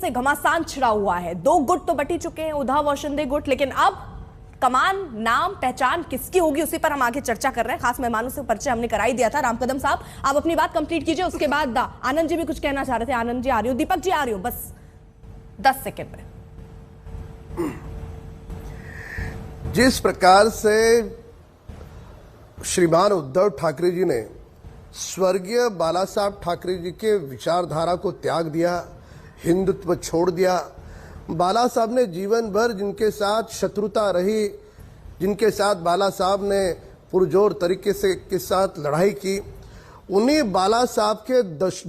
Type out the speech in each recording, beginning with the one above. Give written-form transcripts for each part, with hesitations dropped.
से घमासान छिड़ा हुआ है। दो गुट तो बटी चुके हैं, उद्धव और शिंदे गुट, लेकिन अब कमान, नाम, पहचान किसकी होगी उसी पर हम आगे चर्चा कर रहे हैं। खास मेहमानों से परिचय हमने कराई दिया था। राम कदम साहब, आप अपनी बात कंप्लीट कीजिए, उसके बाद आनंद जी भी कुछ कहना चाह रहे थे। आनंद जी आ रही हो, दीपक जी आ रही हो, बस 10 सेकेंड में। जिस प्रकार से श्रीमान उद्धव ठाकरे जी ने स्वर्गीय बाला साहब ठाकरे जी के विचारधारा को त्याग दिया, हिंदुत्व छोड़ दिया, बाला साहब ने जीवन भर जिनके साथ शत्रुता रही, जिनके साथ बाला साहब ने पुरजोर तरीके से के साथ लड़ाई की, उन्हीं बाला साहब के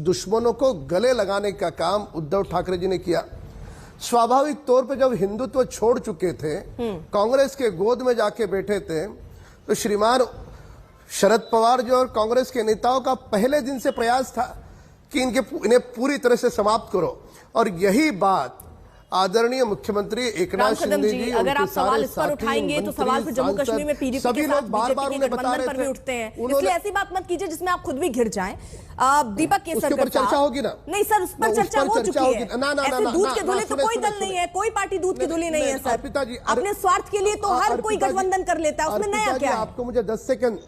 दुश्मनों को गले लगाने का काम उद्धव ठाकरे जी ने किया। स्वाभाविक तौर पे जब हिंदुत्व छोड़ चुके थे, कांग्रेस के गोद में जाके बैठे थे, तो श्रीमान शरद पवार जी और कांग्रेस के नेताओं का पहले दिन से प्रयास था कि इन्हें पूरी तरह से समाप्त करो। और यही बात आदरणीय मुख्यमंत्री एकनाथ शिंदे जी, अगर आप सवाल इस पर उठाएंगे तो सवाल फिर जम्मू कश्मीर में पीडीपी के साथ बीजेपी के गठबंधन पर भी उठते हैं, इसलिए ऐसी बात मत कीजिए जिसमें आप खुद भी घिर जाएं। दीपक केसरकर साहब, चर्चा होगी ना? नहीं सर, उस पर चर्चा हो चुकी है। ऐसे दूध के धुले तो कोई दल नहीं है, कोई पार्टी दूध की धुली नहीं है सर। अपने स्वार्थ के लिए तो हर कोई गठबंधन कर लेता है, उसमें नया क्या है? आपको मुझे 10 सेकंड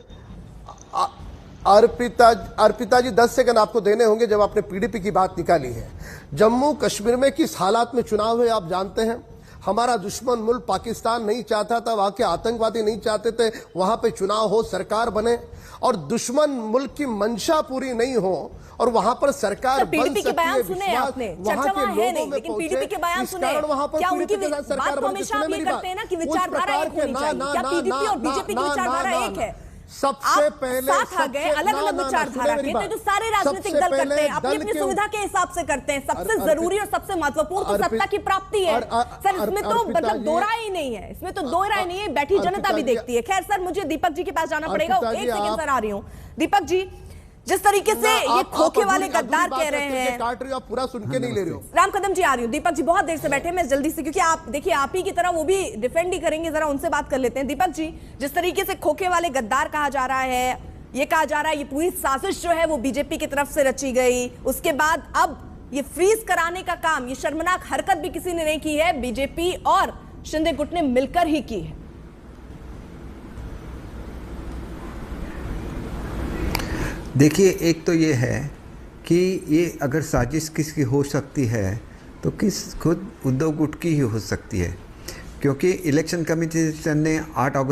अर्पिता जी 10 सेकंड आपको देने होंगे जब आपने पीडीपी की बात निकाली है। जम्मू कश्मीर में किस हालात में चुनाव हुए आप जानते हैं। हमारा दुश्मन मुल्क पाकिस्तान नहीं चाहता था, वहां के आतंकवादी नहीं चाहते थे वहां पे चुनाव हो, सरकार बने, और दुश्मन मुल्क की मंशा पूरी नहीं हो और वहां पर सरकार बन सकती है। बयान सुने आपने, चर्चा वहां है नहीं, लेकिन पीडीपी के बयान सुने, क्या उनकी बात हमेशा आप ये करते हैं ना कि विचारधारा एक होनी चाहिए? क्या पीडीपी और बीजेपी की विचारधारा एक है? सबसे पहले साथ आ गए, अलग अलग विचारधारा के, तो जो सारे राजनीतिक दल करते हैं अपनी अपनी सुविधा के हिसाब से करते हैं। सबसे जरूरी और सबसे महत्वपूर्ण तो सत्ता की प्राप्ति है सर, इसमें तो मतलब दो राय ही नहीं है, इसमें तो दो राय नहीं है, बैठी जनता भी देखती है। खैर सर, मुझे दीपक जी के पास जाना पड़ेगा, एक सेकंड सर आ रही हूँ। दीपक जी, जिस तरीके से ये खोखे वाले गद्दार कह रहे हैं, काट रही हो आप, पूरा सुन के नहीं ले रहे हो। राम कदम जी आ रही हूँ। दीपक जी बहुत देर से बैठे, मैं जल्दी से, क्योंकि आप देखिए आप ही की तरह वो भी डिफेंड ही करेंगे, जरा उनसे बात कर लेते हैं। दीपक जी, जिस तरीके से खोखे वाले गद्दार कहा जा रहा है, ये कहा जा रहा है ये पूरी साजिश जो है वो बीजेपी की तरफ से रची गई, उसके बाद अब ये फ्रीज कराने का काम, ये शर्मनाक हरकत भी किसी ने नहीं की है, बीजेपी और शिंदे गुट ने मिलकर ही की है। देखिए, एक तो ये है कि ये अगर साजिश किसकी हो सकती है तो खुद उद्धव गुट की ही हो सकती है, क्योंकि इलेक्शन कमीशन ने 8 अगस्त